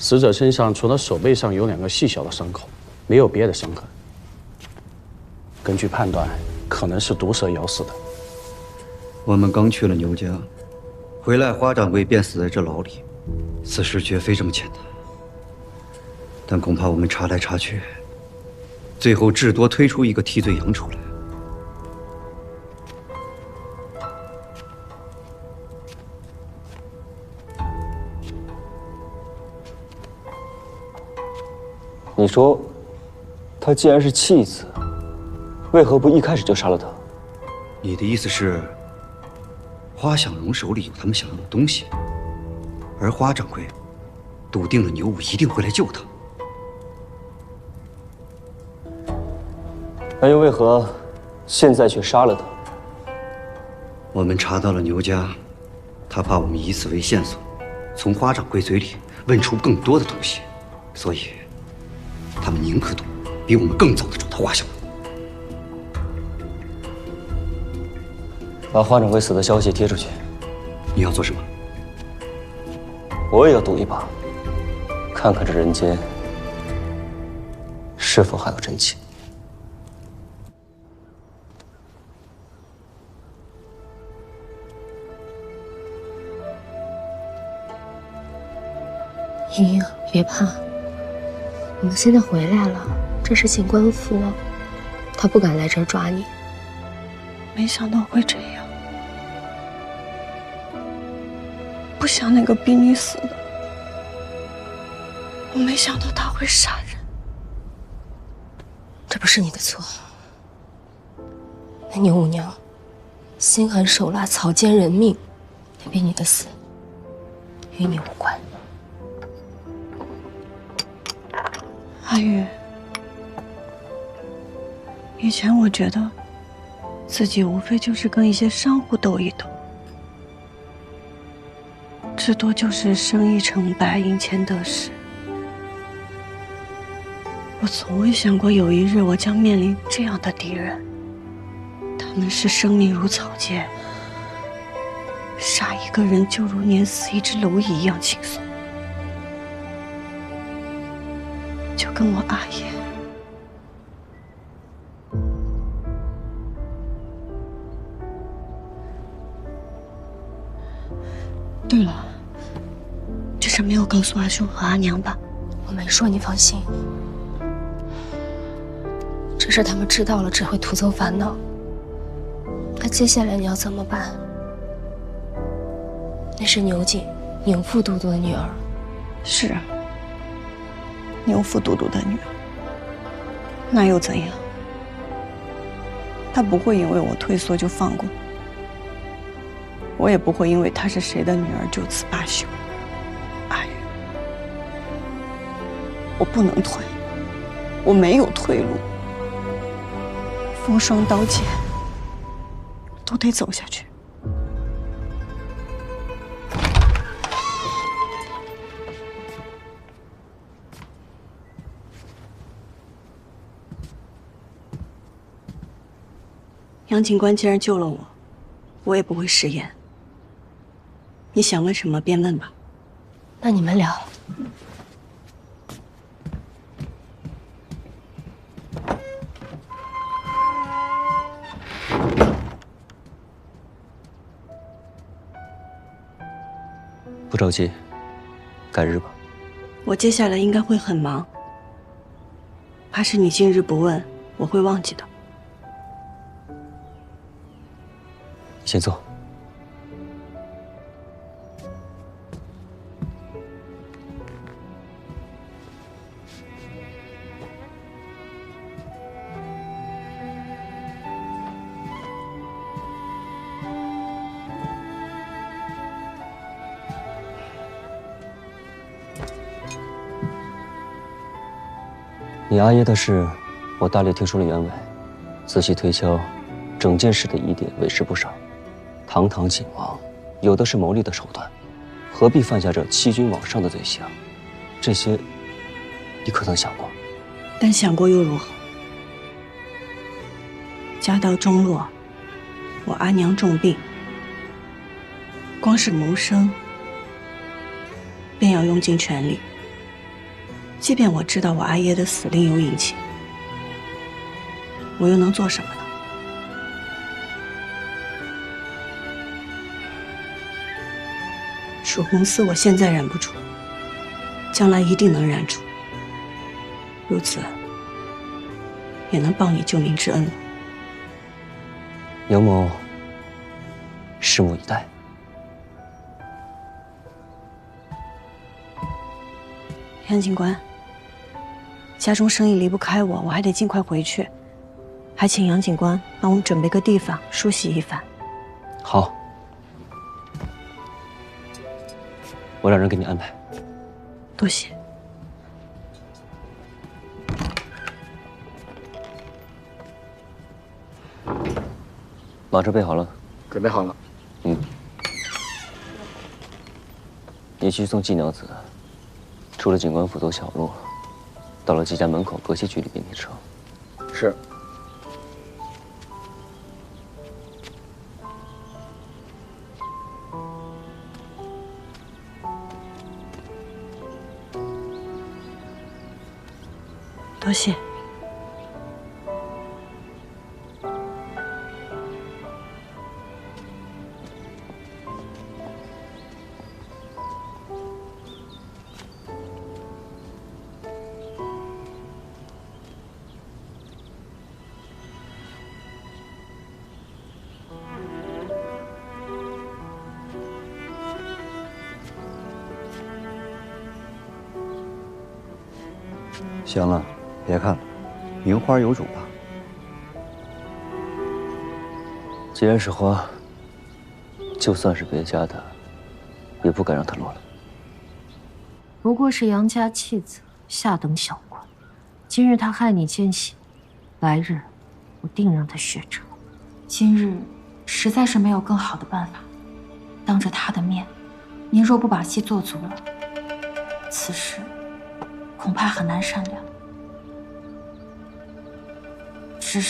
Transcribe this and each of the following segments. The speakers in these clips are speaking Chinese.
死者身上除了手背上有2个细小的伤口，没有别的伤痕。根据判断，可能是毒蛇咬死的。我们刚去了牛家，回来花掌柜便死在这牢里，此事绝非这么简单。但恐怕我们查来查去，最后至多推出一个替罪羊出来。你说，他既然是弃子，为何不一开始就杀了他？你的意思是，花想荣手里有他们想要的东西，而花掌柜笃定了牛武一定会来救他。那又为何现在却杀了他？我们查到了牛家，他怕我们以此为线索，从花掌柜嘴里问出更多的东西，所以他们宁可赌比我们更早的找到花小。把花掌柜死的消息贴出去。你要做什么？我也要赌一把，看看这人间是否还有真情。莹莹，别怕，我们现在回来了，这是请官府，他不敢来这儿抓你。没想到会这样，不想那个逼你死的，我没想到他会杀人。这不是你的错，那牛五娘心狠手辣，草菅人命，那逼你的死与你无关。阿玉，以前我觉得自己无非就是跟一些商户斗一斗，至多就是生意成败，赢钱得失。我从未想过有一日我将面临这样的敌人，他们是生命如草芥，杀一个人就如碾死一只蝼蚁一样轻松。就跟我阿爷，对了，这事没有告诉阿兄和阿娘吧？我没说，你放心。这事他们知道了，只会徒增烦恼。那接下来你要怎么办？那是牛景，牛副都督的女儿。是啊，牛副都督的女儿，那又怎样？他不会因为我退缩就放过我，也不会因为她是谁的女儿就此罢休。阿玉，我不能退，我没有退路，风霜刀剑都得走下去。杨警官既然救了我，我也不会食言。你想问什么便问吧。那你们聊。不着急，改日吧。我接下来应该会很忙，怕是你今日不问，我会忘记的。先坐。你阿爷的事，我大力提出了原委，仔细推敲，整件事的疑点为时不少。堂堂景王，有的是谋利的手段，何必犯下这欺君罔上的罪行？这些，你可曾想过？但想过又如何？家道中落，我阿娘重病，光是谋生，便要用尽全力。即便我知道我阿爷的死另有隐情，我又能做什么呢？蜀红寺我现在染不出，将来一定能染出。如此，也能报你救命之恩了。杨某拭目以待。杨警官，家中生意离不开我，我还得尽快回去，还请杨警官帮我们准备个地方梳洗一番。好，我让人给你安排。多谢。马车备好了，准备好了。你去送季娘子，出了警官府走小路，到了季家门口隔些距离给你车。是。多谢。行了，别看了，名花有主吧。既然是花，就算是别家的，也不敢让它落了。不过是杨家弃子，下等小官。今日他害你奸细，来日我定让他血偿。今日实在是没有更好的办法，当着他的面，您若不把戏做足了，此事恐怕很难善了。只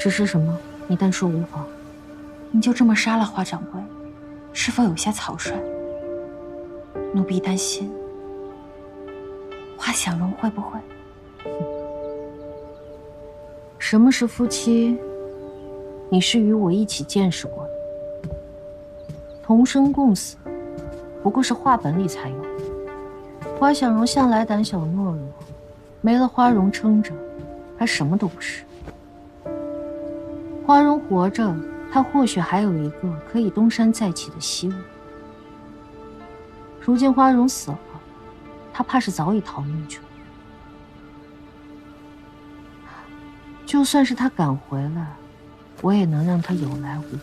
是什么？你但说无妨。您就这么杀了花掌柜，是否有些草率？奴婢担心花想容会不会？什么是夫妻？你是与我一起见识过的。同生共死，不过是话本里才有。花想容向来胆小懦弱，没了花荣撑着，还什么都不是。花荣活着，他或许还有一个可以东山再起的希望。如今花荣死了，他怕是早已逃命去了。就算是他赶回来，我也能让他有来无回。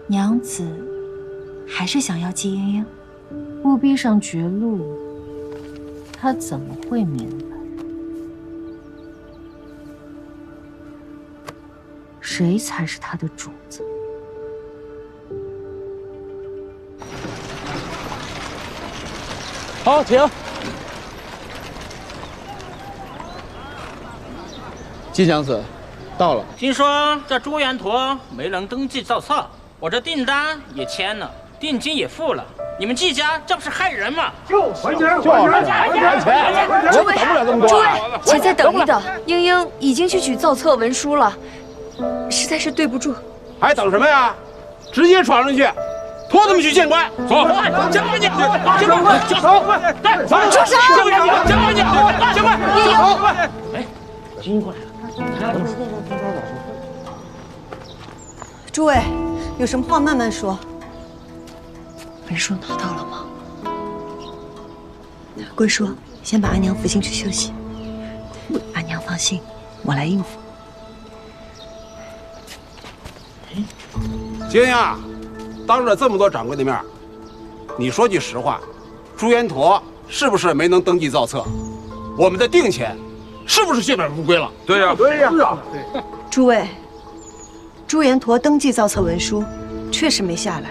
娘子还是想要季莺莺？不逼上绝路，他怎么会明白？谁才是他的主子？好，停。季娘子，到了。听说这朱元陀没人登记造册，我这订单也签了，定金也付了，你们季家这不是害人吗？还钱！我等不了这么多。诸位，且再等一等，莺莺已经去取造册文书了，实在是对不住。还等什么呀？直接闯上去，拖他们去见官。走，见官去！见官，走！住手！见官去！见官，走！哎，金过来了。诸位，有什么话慢慢说。文书拿到了吗？龟叔，先把阿娘扶进去休息。阿娘放心，我来应付。莺莺啊，当着这么多掌柜的面，你说句实话，朱元陀是不是没能登记造册？我们的定钱是不是血本无归了？对呀，对呀，是啊。诸位，朱元陀登记造册文书确实没下来，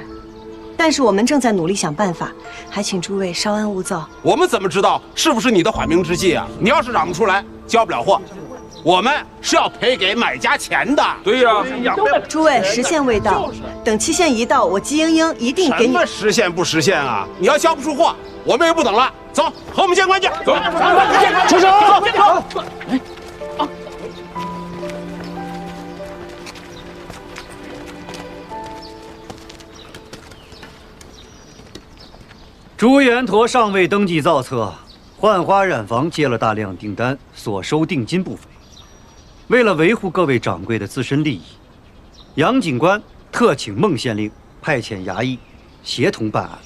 但是我们正在努力想办法，还请诸位稍安勿躁。我们怎么知道是不是你的缓兵之计啊？你要是嚷不出来，交不了货，我们是要赔给买家钱的。对呀，诸位，时限未到，等期限一到，我季莺莺一定给你。什么时限不时限啊？你要交不出货，我们也不等了，走，和我们见官去。走，住手！走。朱延陀尚未登记造册，浣花染坊接了大量订单，所收定金不菲。为了维护各位掌柜的自身利益，杨警官特请孟县令派遣衙役协同办案，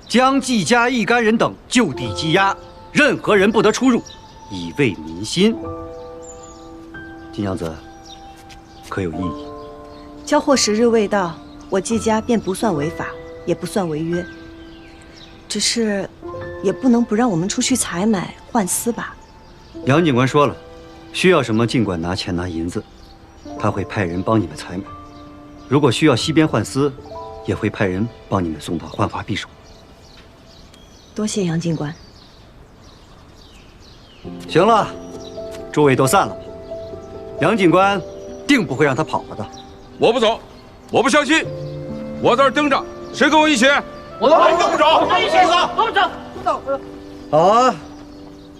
将季家一干人等就地羁押，任何人不得出入，以慰民心。金娘子，可有异议？交货时日未到，我季家便不算违法，也不算违约。只是，也不能不让我们出去采买换丝吧。杨警官说了，需要什么尽管拿钱拿银子，他会派人帮你们采买。如果需要西边换丝，也会派人帮你们送到浣花匕首。多谢杨警官。行了，诸位都散了吧。杨警官定不会让他跑了的。我不走，我不相信，我在这儿盯着，谁跟我一起？我都跟不走，一起走，我们走。好啊，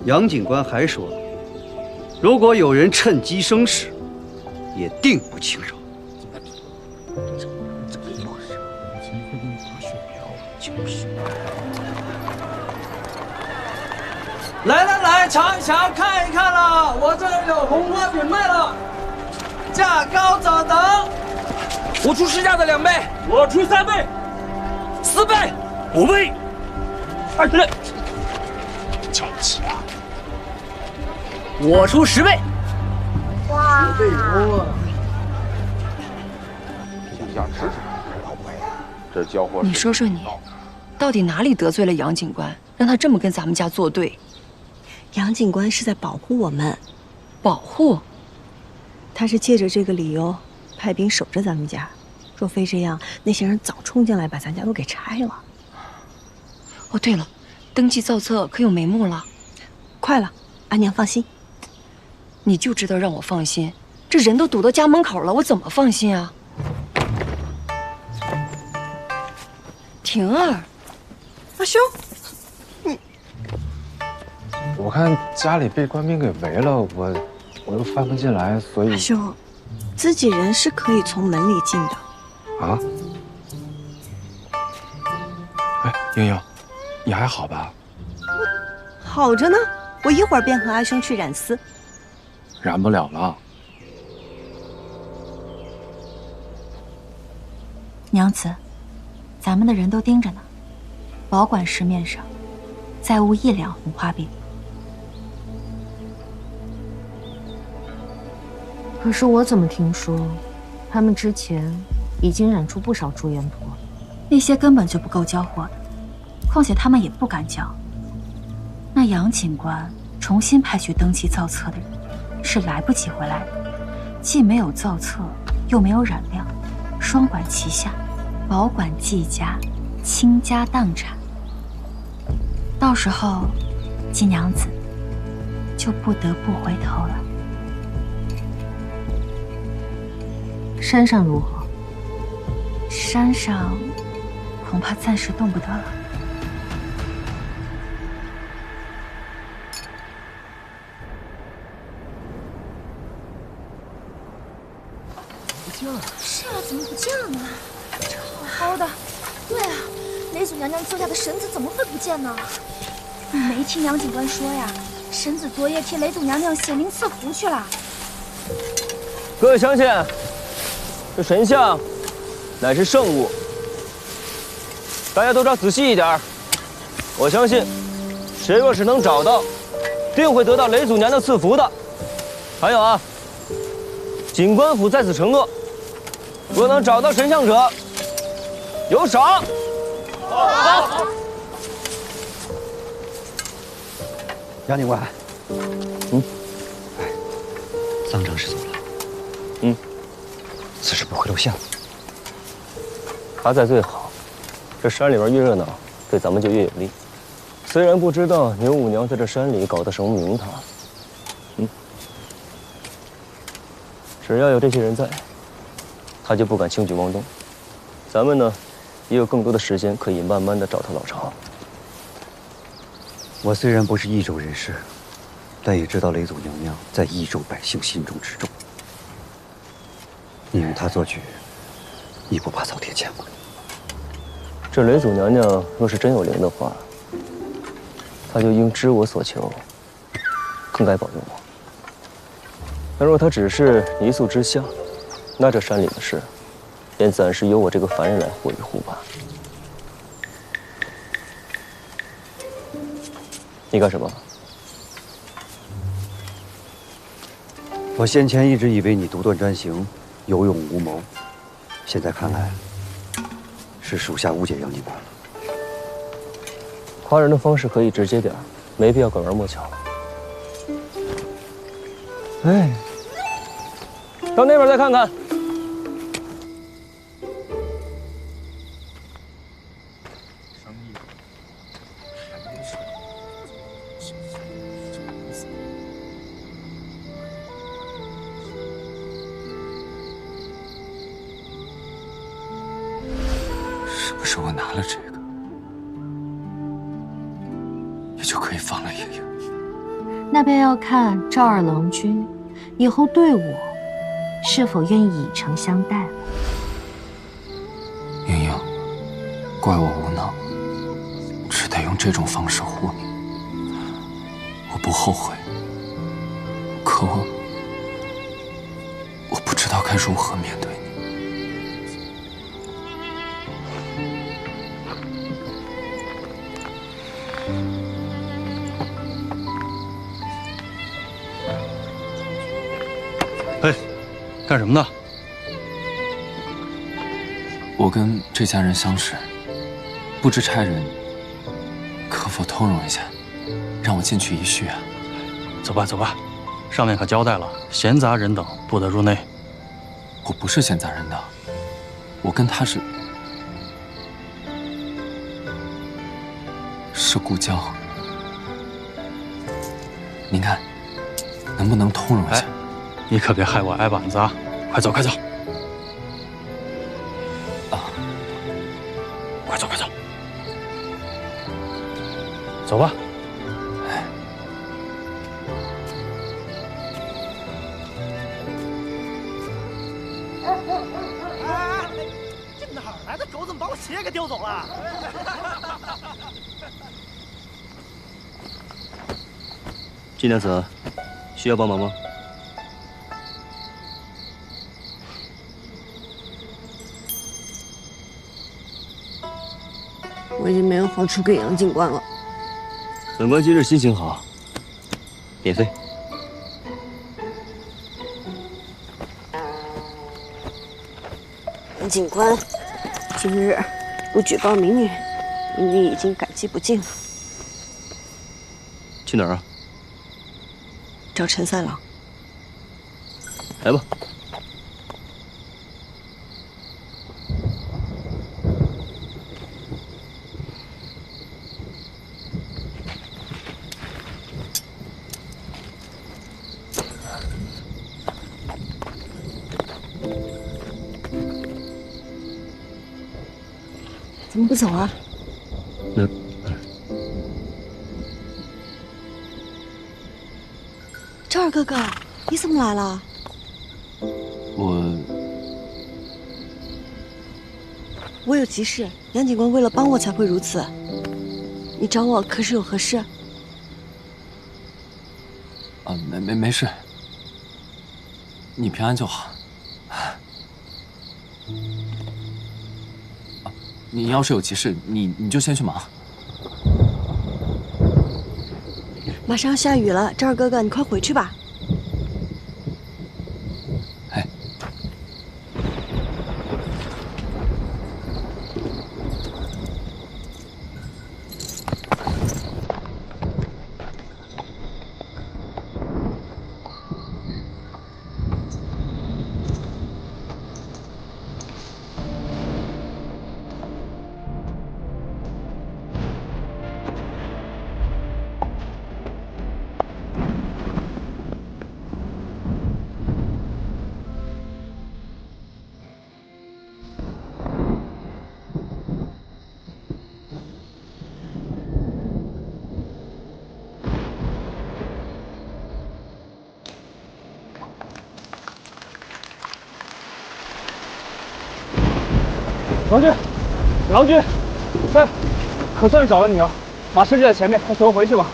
杨警官还说了，如果有人趁机生事，也定不轻饶。来，尝一尝，看一看啦！我这儿有红花饼卖了，价高者得。我出市价的2倍，我出3倍、4倍、5倍、20倍。瞧不起啊！我出10倍。哇！10倍多啊！评价值老贵啊！这交货……你说说你，到底哪里得罪了杨警官，让他这么跟咱们家作对？杨警官是在保护我们，保护？他是借着这个理由派兵守着咱们家。若非这样，那些人早冲进来把咱家都给拆了。哦，对了，登记造册可有眉目了？快了，阿娘放心。你就知道让我放心，这人都堵到家门口了，我怎么放心啊？婷儿，阿兄，我看家里被官兵给围了，我又翻不进来，所以阿兄，自己人是可以从门里进的。啊？哎，英英，你还好吧？好着呢，我一会儿便和阿兄去染丝。染不了了。娘子，咱们的人都盯着呢，保管市面上再无1两红花饼。可是我怎么听说，他们之前已经染出不少朱颜陀，那些根本就不够交货的，况且他们也不敢交。那杨警官重新派去登记造册的人，是来不及回来的，既没有造册，又没有染料，双管齐下，保管季家倾家荡产。到时候，季娘子就不得不回头了。山上如何？山上恐怕暂时动不得了。是啊，怎么不见了呢？这好好的。对啊，雷祖娘娘坐下的绳子怎么会不见呢？你没听杨警官说呀？绳子昨夜替雷祖娘娘显灵赐福去了。各位乡亲，这神像乃是圣物，大家都找仔细一点。我相信，谁若是能找到，定会得到雷祖娘娘赐福的。还有啊，警官府在此承诺，若能找到神像者，有赏。好。杨警官，哎，臧长是走了。此事不会露馅。他在最好，这山里边越热闹，对咱们就越有利。虽然不知道牛五娘在这山里搞的什么名堂，只要有这些人在，他就不敢轻举妄动。咱们呢，也有更多的时间可以慢慢的找他老巢。我虽然不是益州人士，但也知道雷祖娘娘在益州百姓心中之重。你用她做局，你不怕遭天谴吗？这雷祖娘娘若是真有灵的话，她就应知我所求，更该保佑我。但若她只是一宿之下，那这山里的事，便暂时由我这个凡人来护一护吧。你干什么？我先前一直以为你独断专行，有勇无谋，现在看来，是属下误解杨警官了。夸人的方式可以直接点，没必要拐弯抹角。哎，到那边再看看。是不是我拿了这个，也就可以放了爷爷？那便要看赵二郎君以后对我是否愿意以诚相待了。莹莹，怪我无能，只得用这种方式护你。我不后悔，可我不知道该如何面对你。哎，干什么呢？我跟这家人相识，不知差人可否通融一下，让我进去一叙啊？走吧，走吧，上面可交代了，闲杂人等不得入内。我不是闲杂人等，我跟他是故交。您看，能不能通融一下？你可别害我挨板子啊！快走，快走！啊，快走，快走！走吧。这哪来的狗，怎么把我鞋给丢走了？金娘子，需要帮忙吗？我已经没有好处给杨警官了。本官今日心情好，免费。杨警官，今日不举报民女，民女已经感激不尽了。去哪儿啊？找陈三郎。来吧。怎么不走啊？那赵二哥哥，你怎么来了？我有急事，杨警官为了帮我才会如此。你找我可是有何事？啊，没事，你平安就好。你要是有急事，你就先去忙。马上要下雨了，赵二哥哥，你快回去吧。哎，郎君，郎君，哎，可算是找到你了。马车就在前面，快随我回去吧。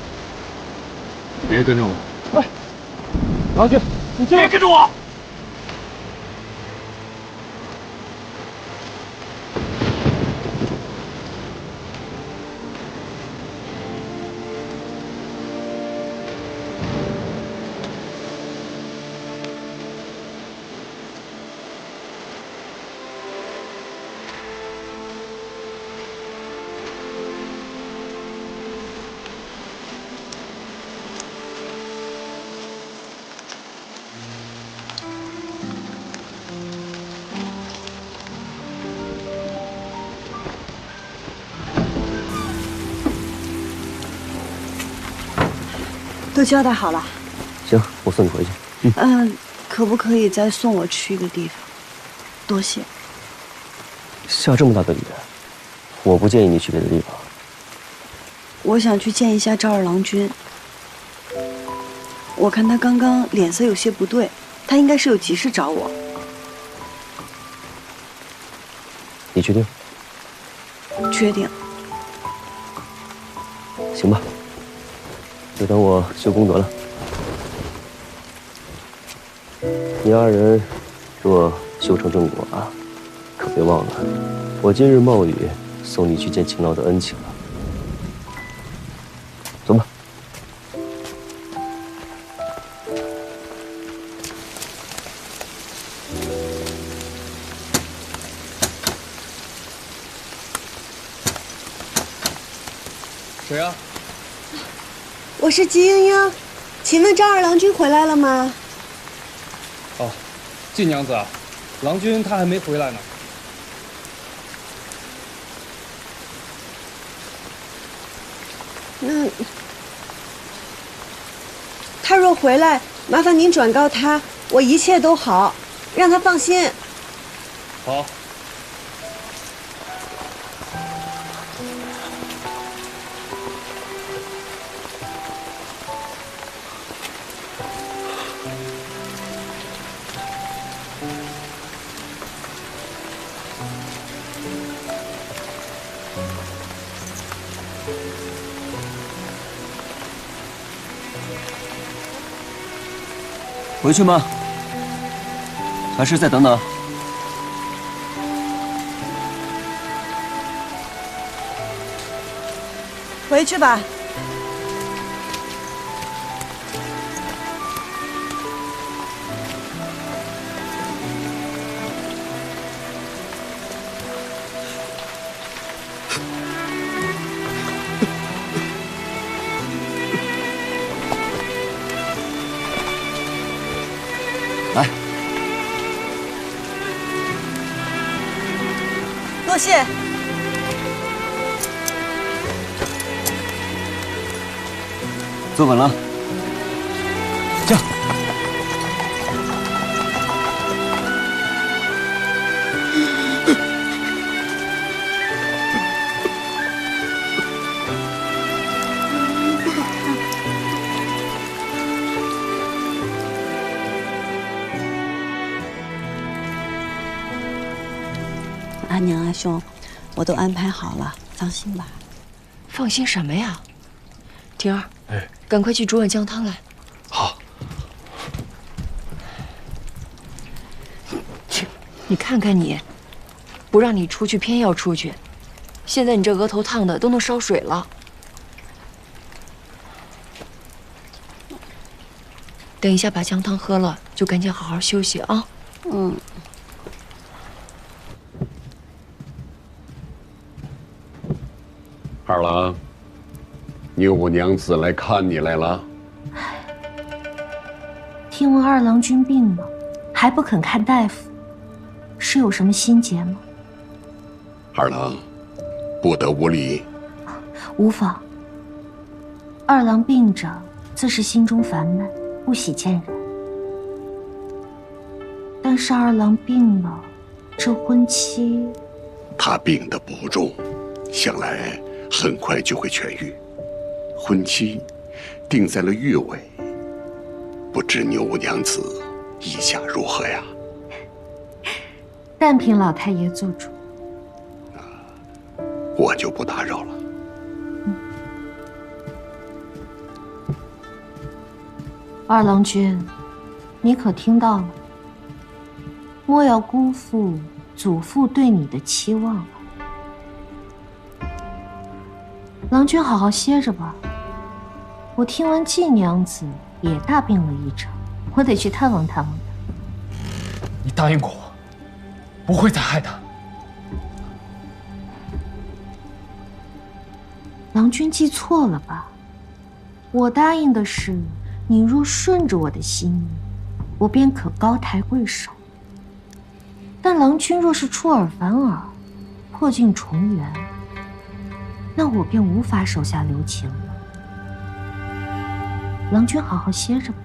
别跟着我。哎，郎君，你别跟着我。都交代好了。行，我送你回去。可不可以再送我去一个地方？多谢。下这么大的雨，我不建议你去别的地方。我想去见一下赵二郎君。我看他刚刚脸色有些不对，他应该是有急事找我。你确定？确定。行吧，就等我修功德了。你二人若修成正果啊，可别忘了，我今日冒雨送你去见秦老的恩情了。走吧。谁呀？我是吉英英，请问赵二郎君回来了吗？哦，季娘子啊，郎君他还没回来呢。那他若回来，麻烦您转告他，我一切都好，让他放心。好。回去吗？还是再等等？回去吧。来，多谢。坐稳了。驾！阿娘阿兄，我都安排好了，放心吧。放心什么呀？婷儿，赶快去煮碗姜汤来。好。切，你看看你，不让你出去偏要出去，现在你这额头烫的都能烧水了。等一下把姜汤喝了，就赶紧好好休息啊。二郎，牛五娘子来看你来了。听闻二郎君病了，还不肯看大夫，是有什么心结吗？二郎，不得无礼。无妨。二郎病着，自是心中烦闷，不喜见人。但是二郎病了，这婚期……他病得不重，想来很快就会痊愈。婚期定在了月尾，不知牛五娘子意下如何呀？但凭老太爷做主。我就不打扰了。二郎君，你可听到了？莫要辜负祖父对你的期望了。郎君好好歇着吧。我听闻季娘子也大病了一场，我得去探望探望她。你答应过我，不会再害她。郎君记错了吧？我答应的是，你若顺着我的心意，我便可高抬贵手。但郎君若是出尔反尔，破镜重圆，那我便无法手下留情了。郎君好好歇着吧。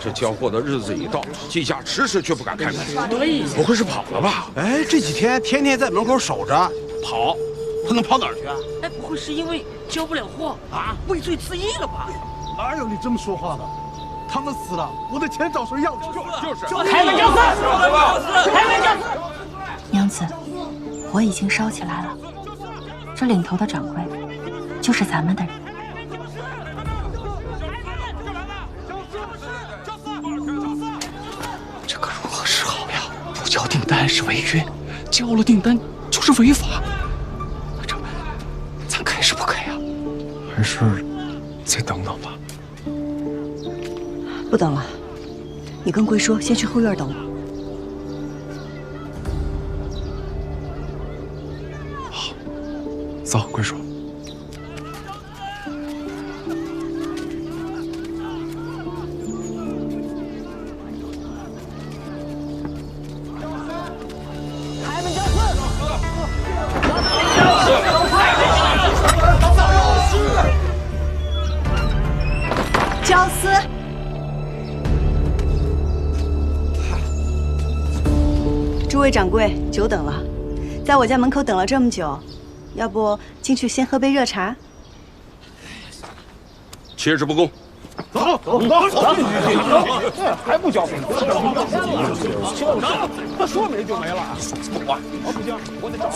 这交货的日子一到，季家迟迟却不敢开门。对，不会是跑了吧？哎，这几天天天在门口守着，跑，他能跑哪儿去啊？哎，不会是因为交不了货啊，畏罪自缢了吧？哪有你这么说话的？他们死了，我的钱找谁要去？就是开门叫死！开门叫死！娘子，火已经烧起来了，这领头的掌柜就是咱们的人。这可如何是好呀？不交订单是违约，交了订单就是违法。这咱开是不开呀？还是再等等吧。不等了，你跟龟说，先去后院等我。好，走，龟叔。焦思，诸位掌柜，久等了，在我家门口等了这么久，要不进去先喝杯热茶？切之不恭。走，还不交费？他说没就没了。不管，不行，我得找。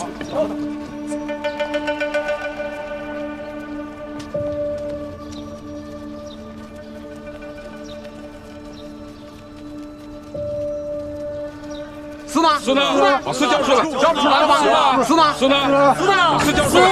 司呢？司呢？把司交出来，交不出来了吧？司呢？司呢？司呢？把司交出来。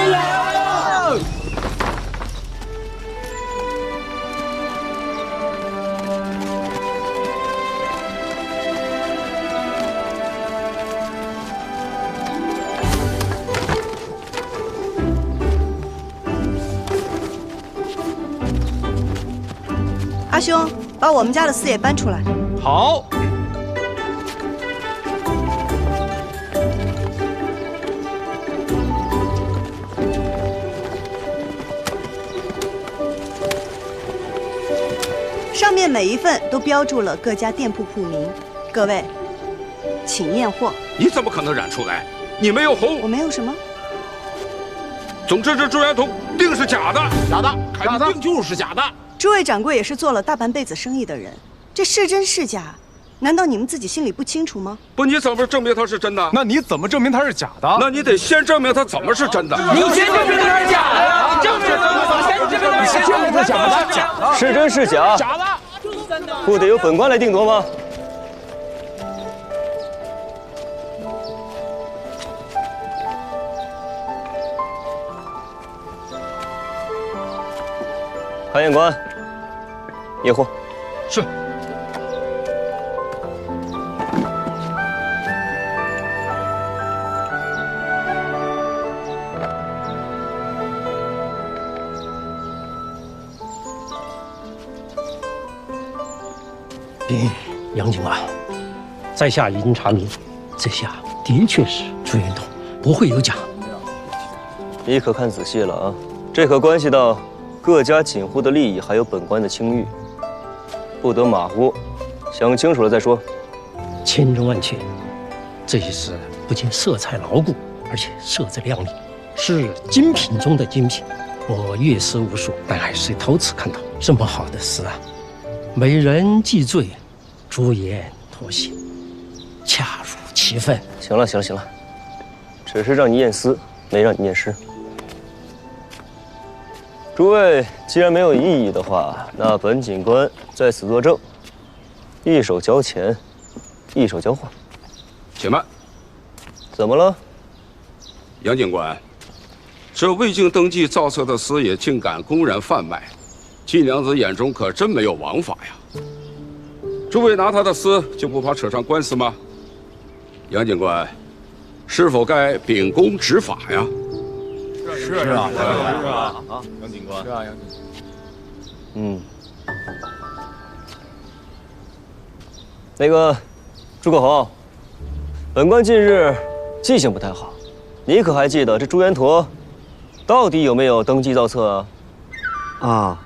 阿兄，把我们家的司也搬出来。好。上面每一份都标注了各家店铺铺名，各位，请验货。你怎么可能染出来？你没有红，我没有什么。总之，这朱元同定是假的，假的，肯定就是假的。诸位掌柜也是做了大半辈子生意的人，这是真是假，难道你们自己心里不清楚吗？不，你怎么证明它是真的？那你怎么证明它是假的？那你得先证明它怎么是真的。你先证明它是假的，你证明它先证明它假的，是真是假？假的，不得由本官来定夺吗？勘验官，验货。是。杨警官，在下已经查明，这下的确是朱元统不会有假。你可看仔细了啊，这可关系到各家锦户的利益，还有本官的清誉，不得马虎，想清楚了再说。千真万确，这一事不仅色彩牢固，而且色泽亮丽，是精品中的精品。我阅诗无数，但还是头次看到这么好的诗啊！美人既醉，朱颜脱形，恰如其分。行了，只是让你验诗，没让你念诗。诸位既然没有异议的话，那本警官在此作证，一手交钱，一手交货。且慢，怎么了？杨警官，这未经登记造册的诗也竟敢公然贩卖，季娘子眼中可真没有王法呀！诸位拿他的诗就不怕扯上官司吗？杨警官，是否该秉公执法呀？是啊，杨警官，杨警官。那个，诸葛洪，本官近日记性不太好，你可还记得这朱元陀到底有没有登记造册啊？啊，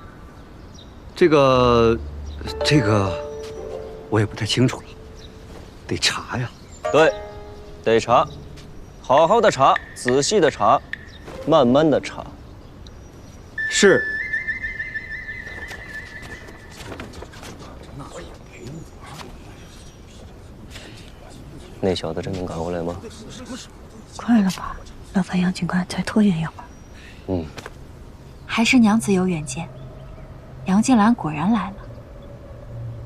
这个，我也不太清楚了，得查呀。对，得查，好好的查，仔细的查，慢慢的查。是。那小子真能赶过来吗？快了吧，劳烦杨警官再拖延一会儿。还是娘子有远见，杨静兰果然来了，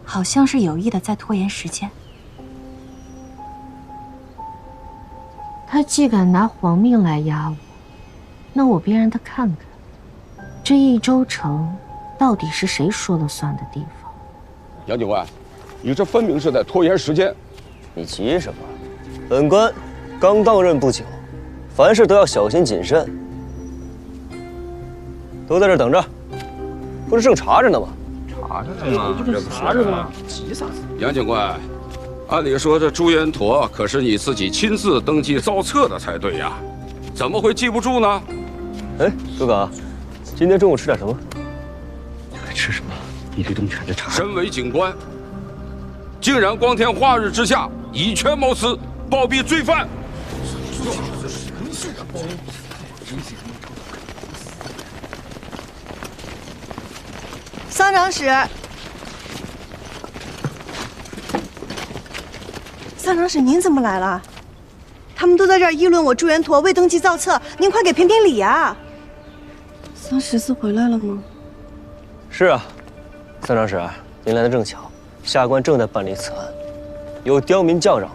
好像是有意的在拖延时间。他既敢拿皇命来压我，那我便让他看看，这益州城到底是谁说了算的地方。杨警官，你这分明是在拖延时间。你急什么？本官刚到任不久，凡事都要小心谨慎。都在这等着，不是正查着呢吗？查着呢，这不查着呢，急啥子？杨警官，按理说这朱元陀可是你自己亲自登记造册的才对呀，怎么会记不住呢？哎，诸葛，今天中午吃点什么？该吃什么，一律都全在查。身为警官，竟然光天化日之下以权谋私，包庇罪犯。桑长史，桑长史，您怎么来了？他们都在这儿议论我朱元陀未登记造册，您快给评评理啊！桑十四回来了吗？是啊，桑长史，您来的正巧，下官正在办理此案，有刁民叫嚷，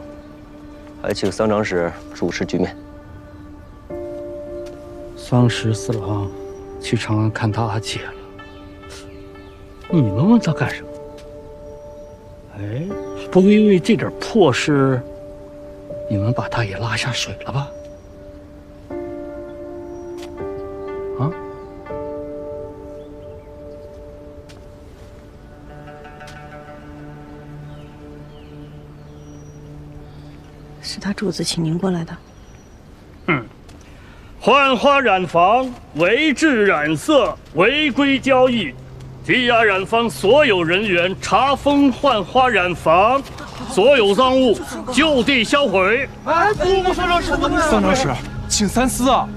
还请桑长史主持局面。桑十四郎去长安看他阿姐了。你们问他干什么？哎，不会因为这点破事，你们把他也拉下水了吧？啊？是他主子请您过来的。换花染坊违制染色，违规交易。羁押染坊所有人员查封换花染坊，所有赃物就地销毁。哎，不，桑长史，桑长史，请三思啊！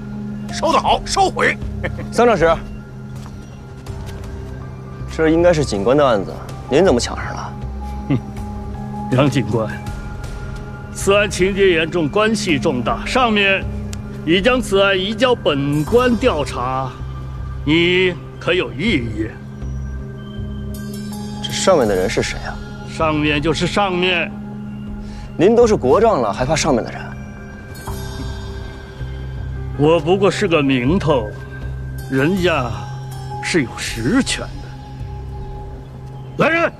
收得好，收回。桑长史，这应该是警官的案子，您怎么抢上了？杨警官，此案情节严重，关系重大，上面已将此案移交本官调查，你可有异议？这上面的人是谁啊？上面就是上面。您都是国丈了，还怕上面的人？我不过是个名头，人家是有实权的。来人，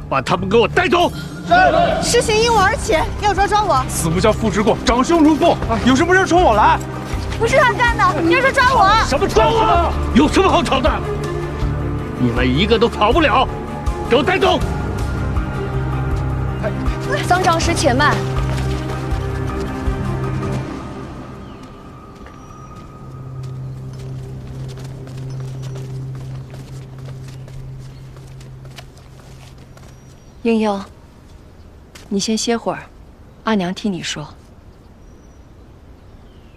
把他们给我带走！是，实行因我而起，要抓我。此不叫父之过，长兄如父。有什么事冲我来。不是他干的，要是抓我。什么抓我？有什么好吵的？你们一个都跑不了，给我带走！桑长史且慢。英英，你先歇会儿，阿娘替你说。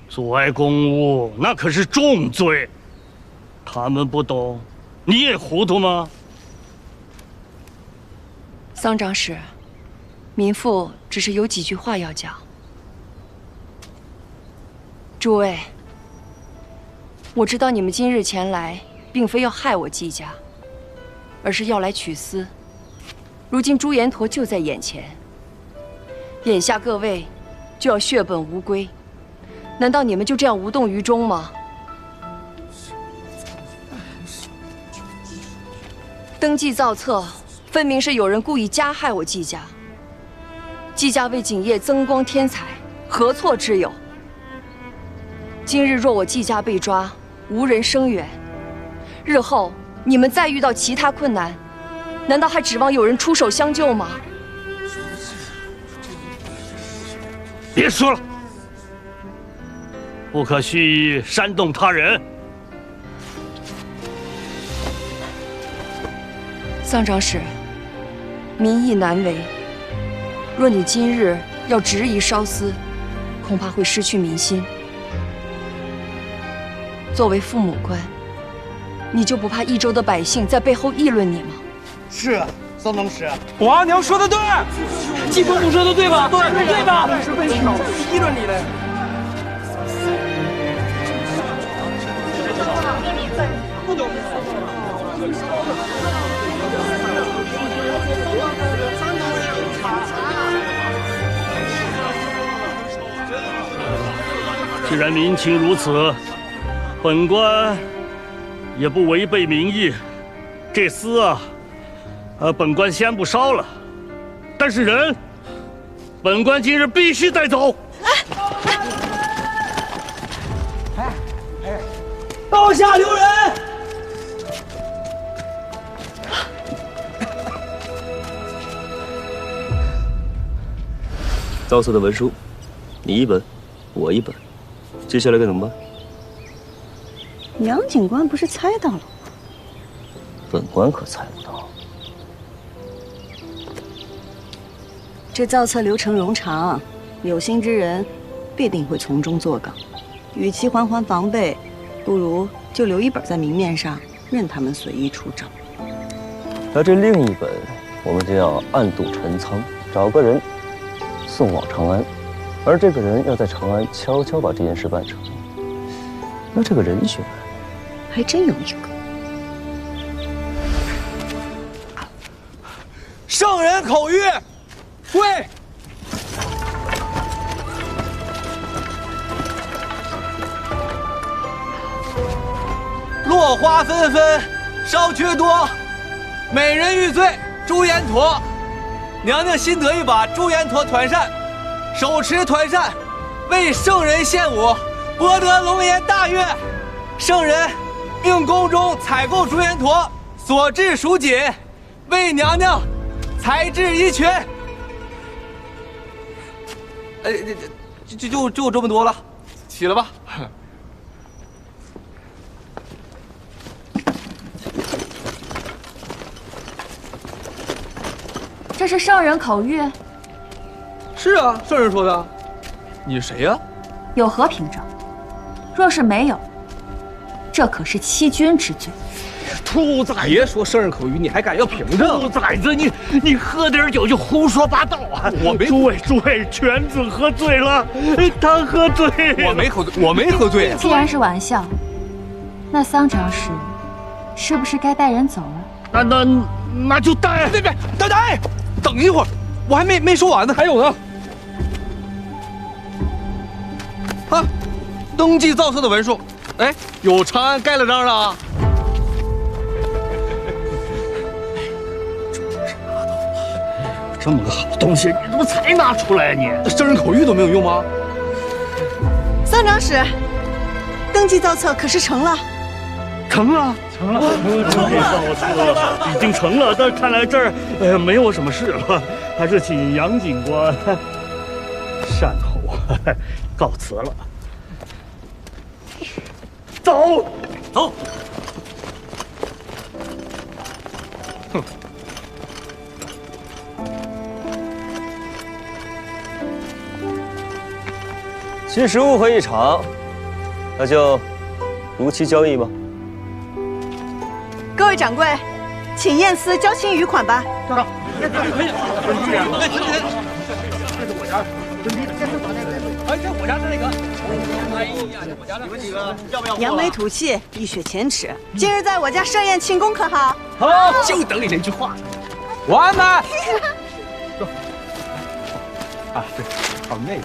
阻碍公务那可是重罪，他们不懂，你也糊涂吗？桑长史，民妇只是有几句话要讲。诸位，我知道你们今日前来，并非要害我季家，而是要来取私。如今朱延陀就在眼前，眼下各位就要血本无归，难道你们就这样无动于衷吗？登记造册，分明是有人故意加害我季家。季家为景业增光添彩，何错之有？今日若我季家被抓，无人声援，日后你们再遇到其他困难，难道还指望有人出手相救吗？别说了，不可蓄意煽动他人。桑长史，民意难为，若你今日要执意烧私，恐怕会失去民心。作为父母官，你就不怕益州的百姓在背后议论你吗？是啊，桑长史，我阿娘说的对，季公主说的对吧？对吧？是被议论你嘞。不懂。既然民情如此，本官也不违背民意。这厮啊，本官先不烧了，但是人，本官今日必须带走。刀下留人！造册的文书，你一本，我一本，接下来该怎么办？杨警官不是猜到了吗？本官可猜不到。这造册流程冗长，有心之人必定会从中作梗。与其环环防备，不如就留一本在明面上，任他们随意出招。那这另一本，我们就要暗度陈仓，找个人送往长安，而这个人要在长安悄悄把这件事办成。那这个人选，还真有一个。圣人口谕，跪！落花纷纷，烧缺多，美人玉醉朱延陀。娘娘新得一把朱延陀团扇，手持团扇，为圣人献舞，博得龙颜大悦。圣人命宫中采购朱延陀，所制蜀锦，为娘娘裁制一拳。就这么多了，起了吧。这是圣人口谕。是啊，圣人说的。你谁呀？有何凭证？若是没有，这可是欺君之罪。兔崽子！别说圣人口谕，你还敢要凭证？兔崽子，你喝点酒就胡说八道啊！我没。诸位，犬子喝醉了，他喝醉。我没喝醉，我没喝醉。既然是玩笑，那桑长史是不是该带人走了？那就带。别，带！等一会儿，我还没说完呢，还有呢。啊，登记造册的文书，哎，有长安盖了章的啊。这么个好东西，你怎么才拿出来你？圣人口谕都没有用吗？桑长史，登记造册可是成了？成了，已经成了。但看来这儿没有什么事了，还是请杨警官善后，告辞了。走。哼。既是误会一场，那就如期交易吧。各位掌柜，请验司交清余款吧。可以。这是我家，哎，这我家的那个。哎呀，这我家的。你们几个要不要？扬眉吐气，一雪前耻。今日在我家设宴庆功，可好？好，就等你这句话。我安排。走。啊，对，还有那个。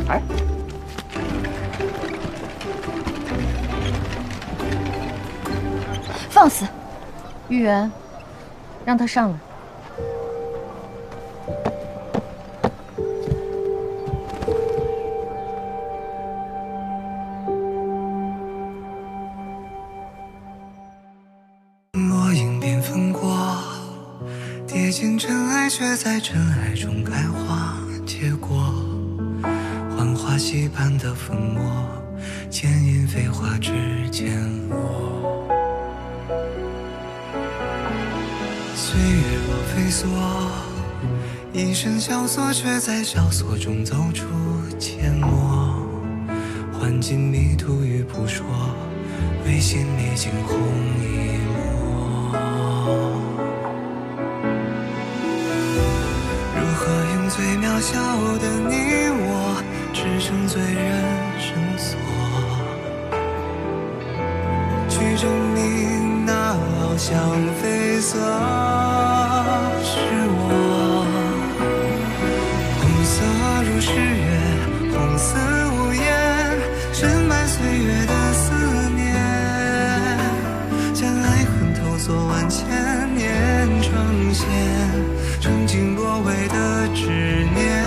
哎。放肆！玉媛，让他上来。落英缤纷过，跌进尘埃，却在尘埃中开花结果。浣花溪畔的粉末，牵引飞花指尖落。岁月若飞梭，一身萧索，却在萧索中走出缄默。换尽迷途与扑朔，为心里惊鸿一抹。如何用最渺小的你我，支撑最人生锁，去证明那翱翔绯色是我。红色如诗月，红似无言，深埋岁月的思念，将爱恨透锁万千年，呈现曾经落位的执念。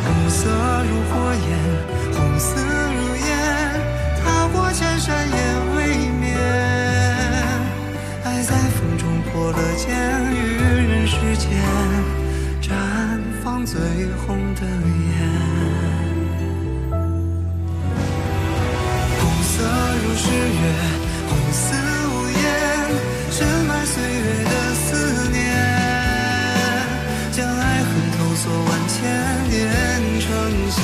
红色如火焰，红丝如烟，踏过千山也未眠。爱在风中破了茧，于人世间绽放最红的颜。红色如诗月，红似无言，深埋岁月的思念，将爱恨透锁万千年，呈现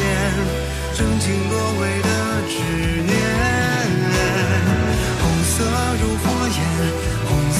曾经落位的执念。红色如火焰，红似